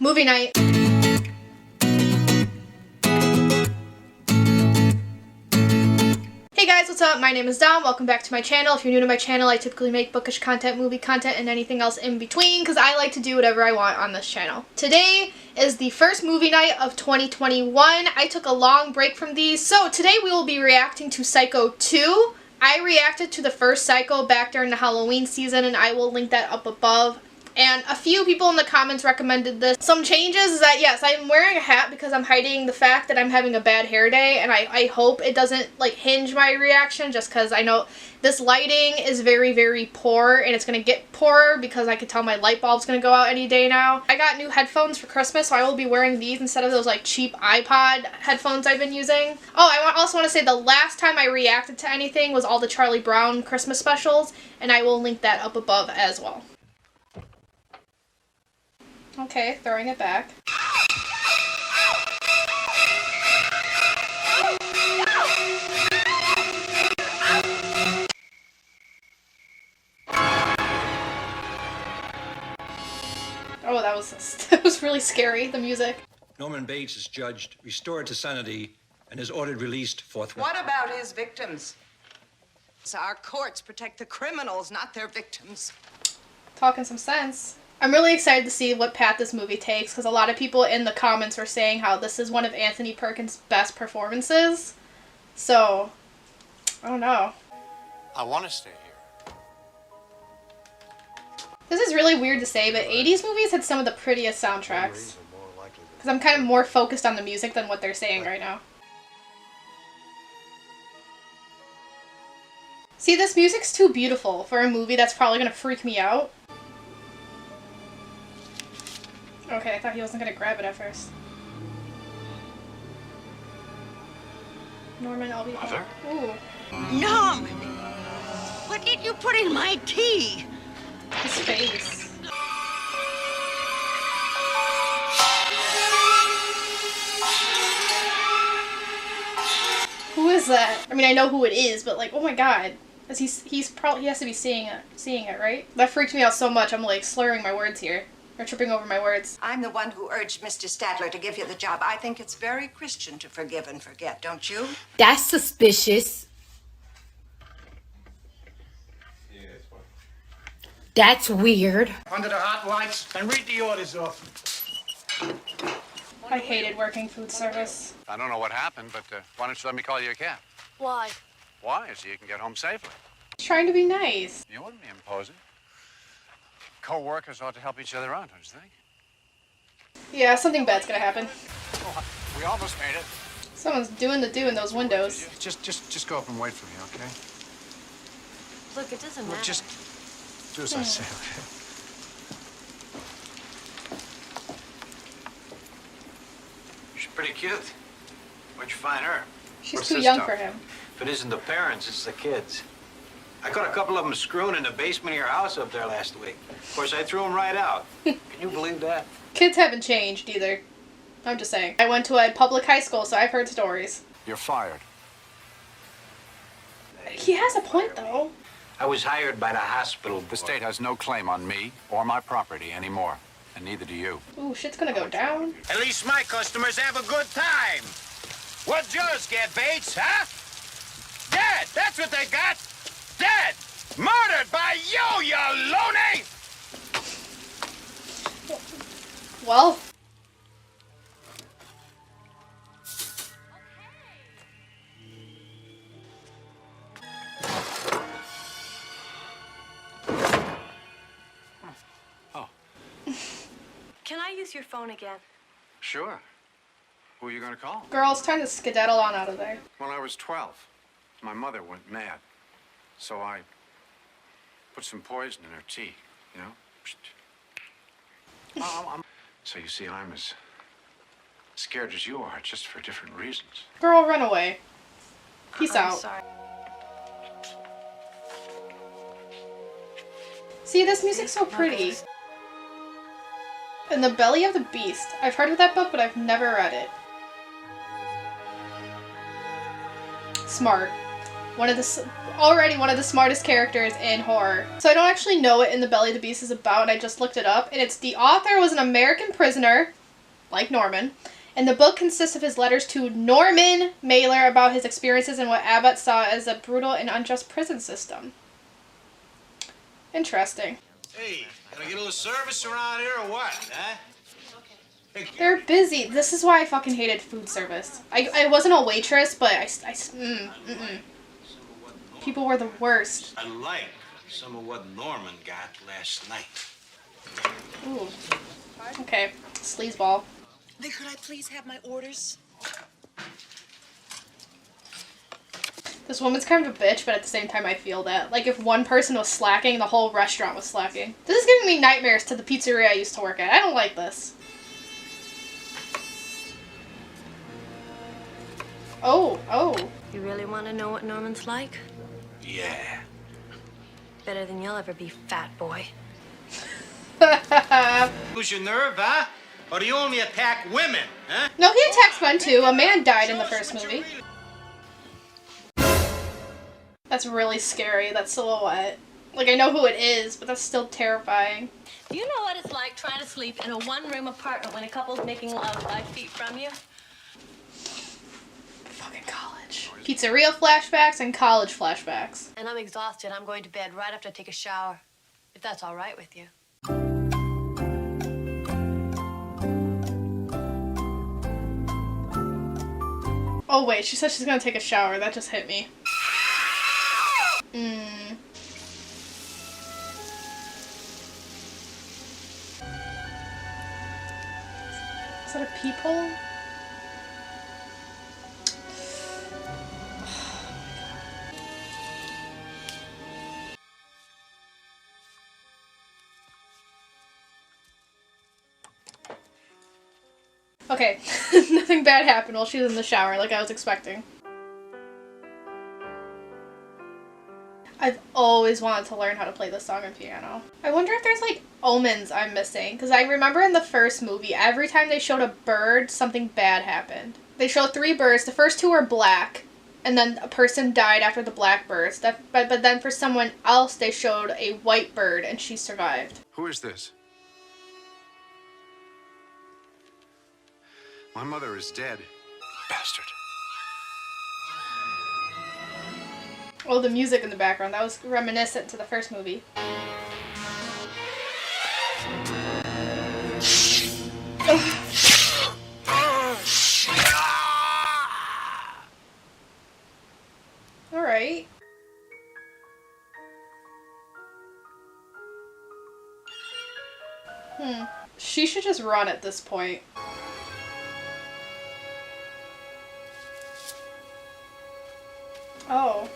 Movie night. Hey guys, what's up? My name is Dom. Welcome back to my channel. If you're new to my channel, I typically make bookish content, movie content, and anything else in between because I like to do whatever I want on this channel. Today is the first movie night of 2021. I took a long break from these, so today we will be reacting to Psycho 2. I reacted to the first Psycho back during the Halloween season, and I will link that up above. And a few people in the comments recommended this. Some changes is that, yes, I'm wearing a hat because I'm hiding the fact that I'm having a bad hair day, and I hope it doesn't, like, hinge my reaction just because I know this lighting is very, very poor, and it's going to get poorer because I could tell my light bulb's going to go out any day now. I got new headphones for Christmas, so I will be wearing these instead of those, like, cheap iPod headphones I've been using. Oh, I also want to say the last time I reacted to anything was all the Charlie Brown Christmas specials, and I will link that up above as well. Okay, throwing it back. Oh, that was really scary, the music. Norman Bates is judged, restored to sanity, and is ordered released forthwith. What about his victims? Our courts protect the criminals, not their victims. Talking some sense. I'm really excited to see what path this movie takes because a lot of people in the comments were saying how this is one of Anthony Perkins' best performances. So, I don't know. I want to stay here. This is really weird to say, but 80s movies had some of the prettiest soundtracks. Because I'm kind of more focused on the music than what they're saying right now. See, this music's too beautiful for a movie that's probably going to freak me out. Okay, I thought he wasn't gonna grab it at first. Norman, I'll be Mother? Ooh. Norman! What did you put in my tea? His face. Who is that? I mean, I know who it is, but like, oh my god. He has to be seeing it, right? That freaked me out so much, I'm like slurring my words here. Or tripping over my words. I'm the one who urged Mr. Statler to give you the job. I think it's very Christian to forgive and forget, don't you? That's suspicious. Yeah, it's fine. That's weird. Under the hot lights and read the orders off. I hated working food service. I don't know what happened, but why don't you let me call you a cab? Why? Why? So you can get home safely. Trying to be nice. You wouldn't be imposing. Co-workers ought to help each other out, don't you think? Yeah, something bad's gonna happen. Oh, we almost made it. Someone's doing the do in those windows. Just go up and wait for me, okay? Look, it doesn't Well, matter. just do as I say, okay? She's pretty cute. Where'd you find her? She's What's too this young stuff? for him. If it isn't the parents, it's the kids. I caught a couple of them screwing in the basement of your house up there last week. Of course, I threw them right out. Can you believe that? Kids haven't changed either. I'm just saying. I went to a public high school, so I've heard stories. You're fired. He has a point, though. I was hired by the hospital board. The state has no claim on me or my property anymore, and neither do you. Ooh, shit's gonna go down. At least my customers have a good time. What'd yours get, Bates, huh? Dead! That's what they got! Dead! Murdered by you, you loony! Well. Oh. Can I use your phone again? Sure. Who are you going to call? Girl, it's time to skedaddle on out of there. When I was 12, my mother went mad. So I put some poison in her tea, you know? So you see, I'm as scared as you are, just for different reasons. Girl, run away. Peace I'm out. sorry. See, this music's so pretty. In the Belly of the Beast. I've heard of that book, but I've never read it. Smart. Already one of the smartest characters in horror. So I don't actually know what In the Belly of the Beast is about, and I just looked it up, and it's the author was an American prisoner, like Norman, and the book consists of his letters to Norman Mailer about his experiences and what Abbott saw as a brutal and unjust prison system. Interesting. Hey, can I get a little service around here or what, huh? They're busy. This is why I fucking hated food service. I wasn't a waitress, but people were the worst. I like some of what Norman got last night. Ooh. Okay. Sleazeball. Then could I please have my orders? This woman's kind of a bitch, but at the same time I feel that. Like, if one person was slacking, the whole restaurant was slacking. This is giving me nightmares to the pizzeria I used to work at. I don't like this. Oh. You really want to know what Norman's like? Yeah. Better than you'll ever be, fat boy. Lose your nerve, huh? Or do you only attack women, huh? No, he attacks men too. A man died in the first movie. That's really scary, that silhouette. Like, I know who it is, but that's still terrifying. Do you know what it's like trying to sleep in a one-room apartment when a couple's making love 5 feet from you? Fucking college. Pizzeria flashbacks and college flashbacks. And I'm exhausted. I'm going to bed right after I take a shower. If that's all right with you. Oh wait, she said she's gonna take a shower. That just hit me. Is that a peephole? Okay, nothing bad happened while she was in the shower like I was expecting. I've always wanted to learn how to play this song on piano. I wonder if there's like omens I'm missing, because I remember in the first movie, every time they showed a bird, something bad happened. They showed 3 birds, the first 2 were black, and then a person died after the black birds. But then for someone else, they showed a white bird, and she survived. Who is this? My mother is dead. Bastard. Oh, the music in the background, that was reminiscent to the first movie. Alright. She should just run at this point. Oh.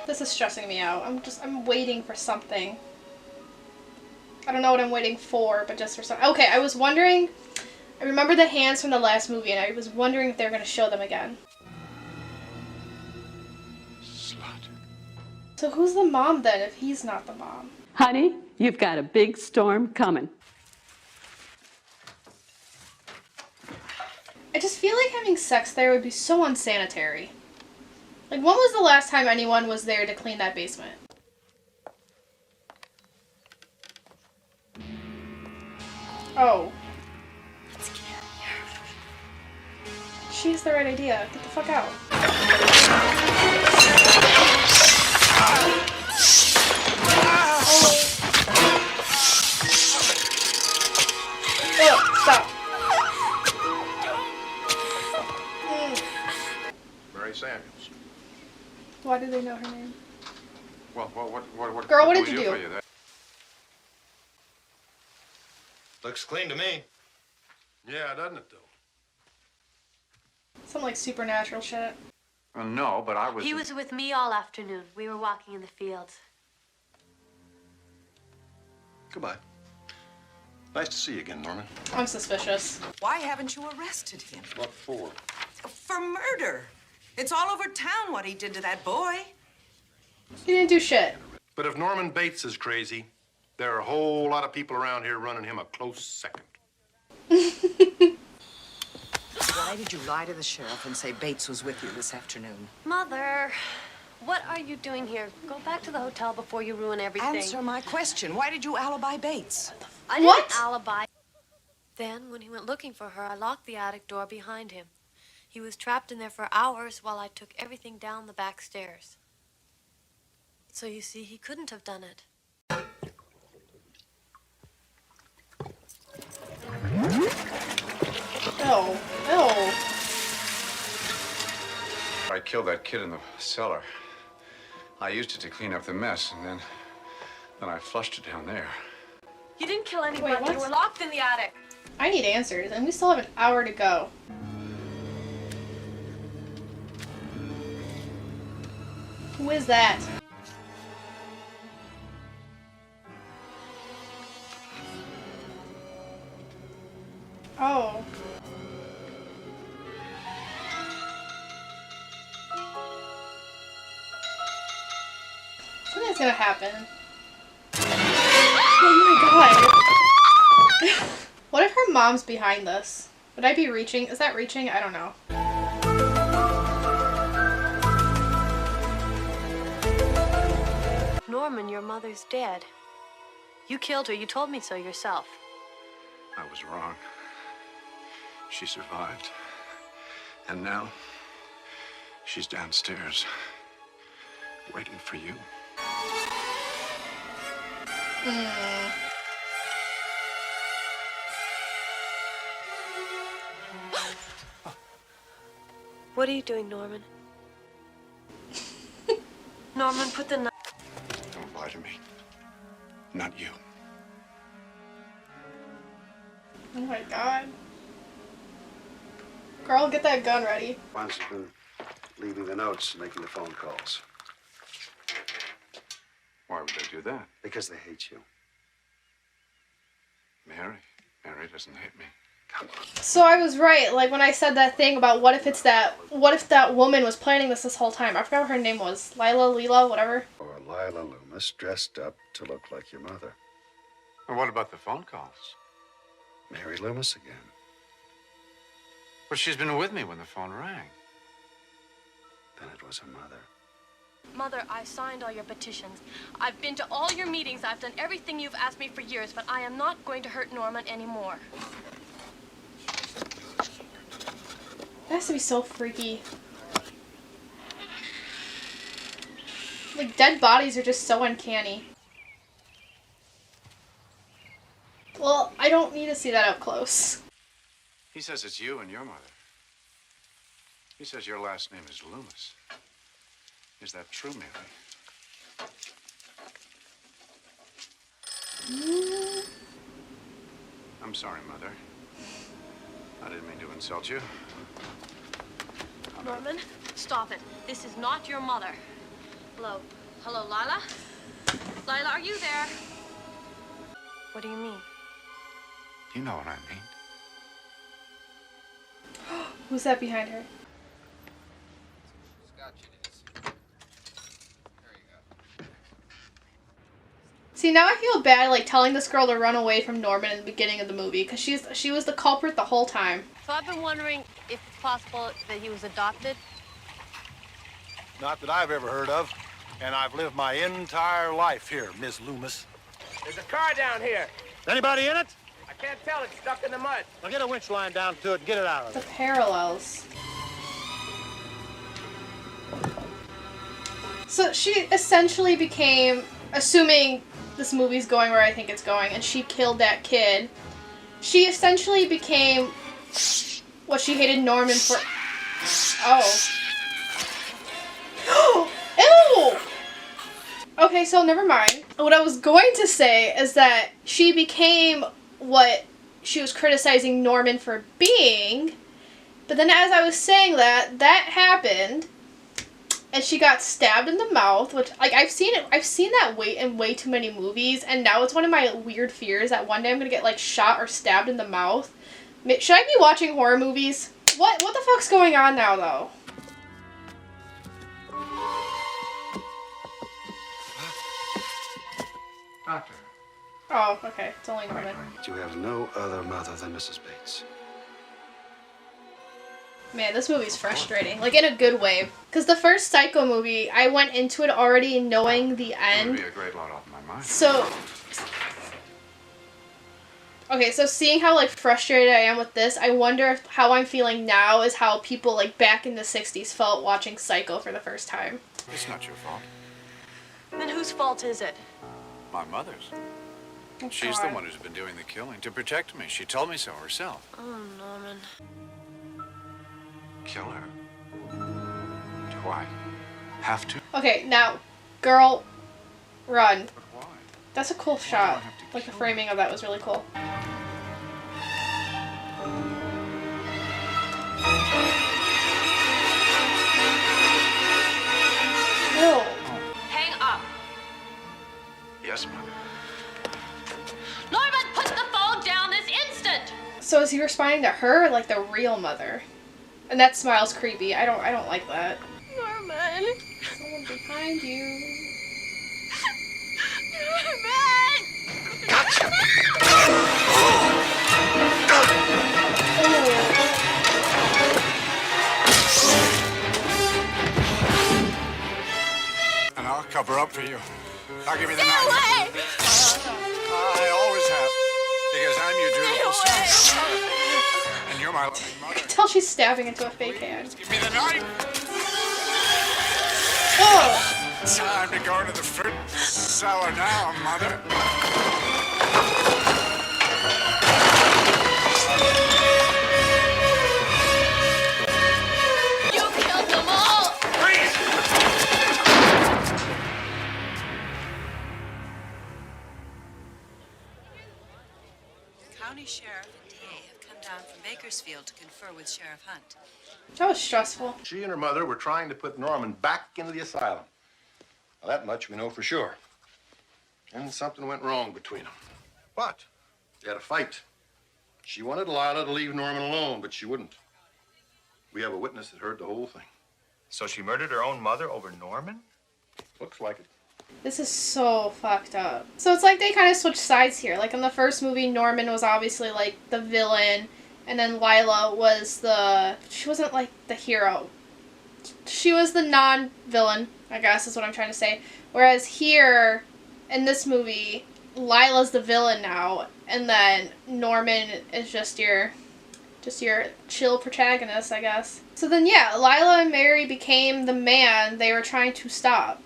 This is stressing me out. I'm waiting for something. I don't know what I'm waiting for, but just for something. Okay, I was wondering, I remember the hands from the last movie, and I was wondering if they were going to show them again. Slut. So who's the mom then, if he's not the mom? Honey, you've got a big storm coming. I just feel like having sex there would be so unsanitary. Like, when was the last time anyone was there to clean that basement? Oh. Let's get out of here. She has the right idea. Get the fuck out. Oh, stop. Mary Samuels. Why do they know her name? Well, what Girl, what can did we you do? for That- Looks clean to me. Yeah, doesn't it, though? Some like supernatural shit. No, but I was... He was with me all afternoon. We were walking in the fields. Goodbye. Nice to see you again, Norman. I'm suspicious. Why haven't you arrested him? What for? For murder. It's all over town what he did to that boy. He didn't do shit. But if Norman Bates is crazy, there are a whole lot of people around here running him a close second. Why did you lie to the sheriff and say Bates was with you this afternoon? Mother, what are you doing here? Go back to the hotel before you ruin everything. Answer my question. Why did you alibi Bates? I didn't What? alibi. Then, when he went looking for her, I locked the attic door behind him. He was trapped in there for hours while I took everything down the back stairs. So you see, he couldn't have done it. Ew. Ew. I killed that kid in the cellar. I used it to clean up the mess, and then I flushed it down there. You didn't kill anybody. what? You were locked in the attic. I need answers, and we still have an hour to go. Who is that? Oh. Something's gonna happen. Oh my god. What if her mom's behind this? Would I be reaching? Is that reaching? I don't know. Norman, your mother's dead. You killed her. You told me so yourself. I was wrong. She survived. And now, she's downstairs, waiting for you. What are you doing, Norman? Norman, put the knife. Don't lie to me. Not you. Oh my god. Girl, get that gun ready. Once has been leaving the notes and making the phone calls. Why would they do that? Because they hate you. Mary? Mary doesn't hate me. Come on. So I was right, like when I said that thing about what if that woman was planning this whole time. I forgot what her name was. Leela, whatever. Or Lila Loomis dressed up to look like your mother. And what about the phone calls? Mary Loomis again. Well, she's been with me when the phone rang. Then it was her mother. Mother, I signed all your petitions. I've been to all your meetings. I've done everything you've asked me for years, but I am not going to hurt Norman anymore. That has to be so freaky. Like, dead bodies are just so uncanny. Well, I don't need to see that up close. He says it's you and your mother. He says your last name is Loomis. Is that true, Mary? I'm sorry, Mother. I didn't mean to insult you. Norman, stop it. This is not your mother. Hello. Hello, Lila? Lila, are you there? What do you mean? You know what I mean. Who's that behind her? See, now I feel bad, like, telling this girl to run away from Norman in the beginning of the movie, because she was the culprit the whole time. So I've been wondering if it's possible that he was adopted. Not that I've ever heard of. And I've lived my entire life here, Miss Loomis. There's a car down here. Anybody in it? I can't tell. It's stuck in the mud. Now get a winch line down to it and get it out of The there. parallels. So she essentially became, assuming this movie's going where I think it's going, and she killed that kid, she essentially became what she hated Norman for. Oh. Ew! Okay, so never mind. What I was going to say is that she became what she was criticizing Norman for being, but then as I was saying that happened, and she got stabbed in the mouth, which, like, I've seen that in way too many movies, and now it's one of my weird fears that one day I'm gonna get, like, shot or stabbed in the mouth. Should I be watching horror movies? What the fuck's going on now, though? Doctor. Oh, okay. It's only Norman. You have no other mother than Mrs. Bates. Man, this movie's frustrating. Like, in a good way. Because the first Psycho movie, I went into it already knowing the That would end. be a great lot off my mind. So... Okay, so seeing how, like, frustrated I am with this, I wonder if how I'm feeling now is how people, like, back in the 60s felt watching Psycho for the first time. It's not your fault. Then whose fault is it? My mother's. Oh, She's God. the one who's been doing the killing to protect me. She told me so herself. Oh, Norman. Kill her? Do I have to? Okay, now, girl, run. But why? That's a cool do I shot. have to Like, the kill framing of that was really cool. No. Hang up. Yes, Mother. Norman, put the phone down this instant! So is he responding to her, or, like, the real mother? And that smile's creepy. I don't like that. Norman! Someone behind you. And I'll cover up for you. I'll give you the Stay knife. away! I always have. Because I'm your dutiful son. And you're my loving mother. Tell she's stabbing into a fake hand. Give me the knife. Oh! Time to go to the fruit cellar now, Mother. You killed them all! County Sheriff and DA have come down from Bakersfield to confer with Sheriff Hunt. That was stressful. She and her mother were trying to put Norman back into the asylum. Well, that much we know for sure. And something went wrong between them. What? They had a fight. She wanted Lila to leave Norman alone, but she wouldn't. We have a witness that heard the whole thing. So she murdered her own mother over Norman? Looks like it. This is so fucked up. So it's like they kind of switched sides here. Like in the first movie, Norman was obviously like the villain, and then Lila was she wasn't like the hero. She was the non-villain, I guess is what I'm trying to say. Whereas here, in this movie, Lila's the villain now, and then Norman is just your chill protagonist, I guess. So then yeah, Lila and Mary became the man they were trying to stop.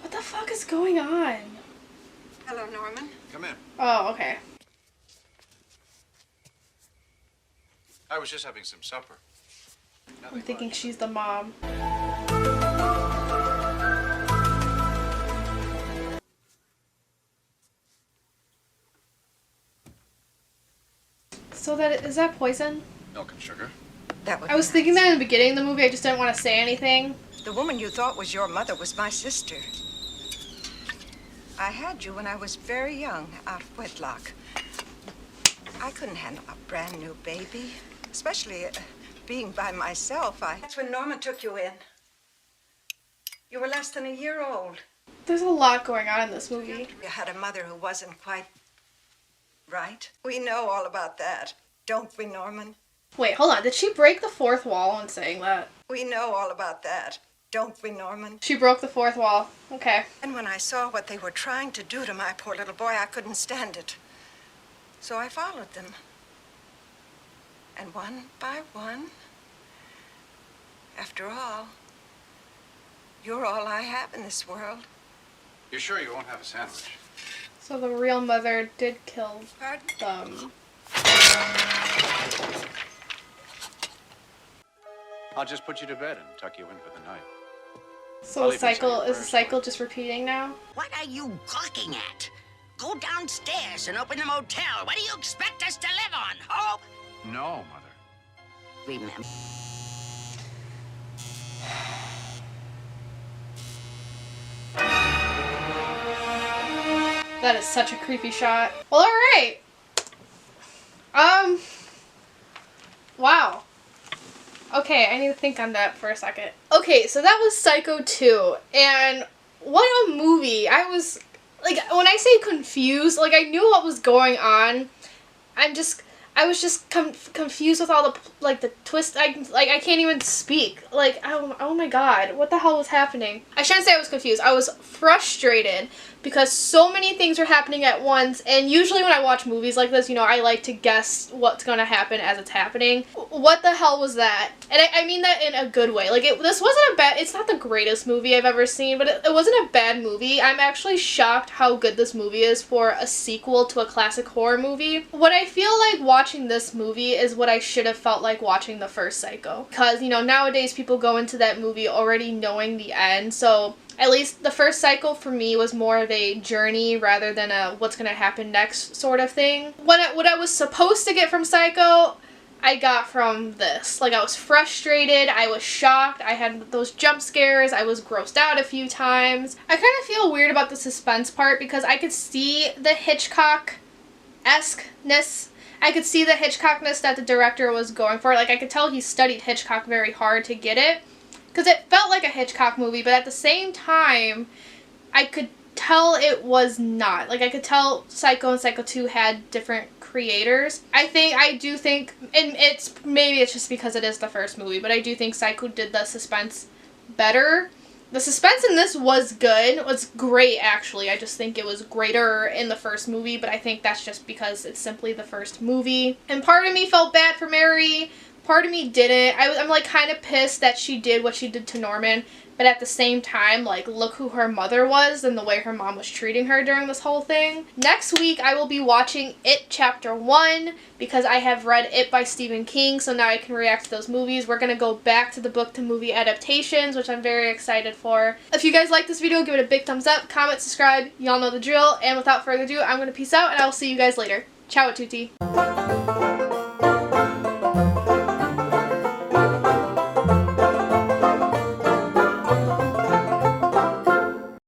What the fuck is going on? Hello, Norman. Come in. Oh, okay. I was just having some supper. I'm thinking she's the mom. So is that poison? Milk and sugar. That would I was thinking that in the beginning of the movie, I just didn't want to say anything. The woman you thought was your mother was my sister. I had you when I was very young, out of wedlock. I couldn't handle a brand new baby, especially being by myself. That's when Norman took you in. You were less than a year old. There's a lot going on in this movie. You had a mother who wasn't quite right. We know all about that, don't we, Norman? Wait, hold on. Did she break the fourth wall in saying that? We know all about that, don't we, Norman? She broke the fourth wall. Okay. And when I saw what they were trying to do to my poor little boy, I couldn't stand it. So I followed them. And one by one, after all, you're all I have in this world. You sure you won't have a sandwich? So the real mother did kill Pardon? them. I'll just put you to bed and tuck you in for the night. So the cycle is the cycle just repeating now? What are you gawking at? go downstairs and open the motel. What do you expect us to live on, Hope? No, Mother. Remember. That is such a creepy shot. Well, alright. Wow. Okay, I need to think on that for a second. Okay, so that was Psycho 2, and what a movie. I was, like, when I say confused, like, I knew what was going on. I was just confused with all the, like, the twist. I can't even speak. Like, oh my god, what the hell was happening? I shouldn't say I was confused. I was frustrated because so many things are happening at once, and usually when I watch movies like this, you know, I like to guess what's gonna happen as it's happening. What the hell was that? And I mean that in a good way. Like, this wasn't a bad, it's not the greatest movie I've ever seen, but it wasn't a bad movie. I'm actually shocked how good this movie is for a sequel to a classic horror movie. What I feel like watching this movie is what I should have felt like watching the first Psycho. Because, you know, nowadays people go into that movie already knowing the end, so at least the first Psycho for me was more of a journey rather than a what's gonna happen next sort of thing. What I was supposed to get from Psycho, I got from this. Like, I was frustrated, I was shocked, I had those jump scares, I was grossed out a few times. I kind of feel weird about the suspense part because I could see the Hitchcock-esque-ness. I could see the Hitchcock-ness that the director was going for. Like, I could tell he studied Hitchcock very hard to get it. Because it felt like a Hitchcock movie, but at the same time, I could tell it was not. Like, I could tell Psycho and Psycho 2 had different creators. I do think, and maybe it's just because it is the first movie, but I do think Psycho did the suspense better. The suspense in this was good. It was great, actually. I just think it was greater in the first movie, but I think that's just because it's simply the first movie. And part of me felt bad for Mary. Part of me didn't. I'm like kind of pissed that she did what she did to Norman, but at the same time, like, look who her mother was and the way her mom was treating her during this whole thing. Next week, I will be watching It Chapter 1 because I have read It by Stephen King, so now I can react to those movies. We're gonna go back to the book to movie adaptations, which I'm very excited for. If you guys like this video, give it a big thumbs up, comment, subscribe. Y'all know the drill. And without further ado, I'm gonna peace out and I will see you guys later. Ciao a tutti.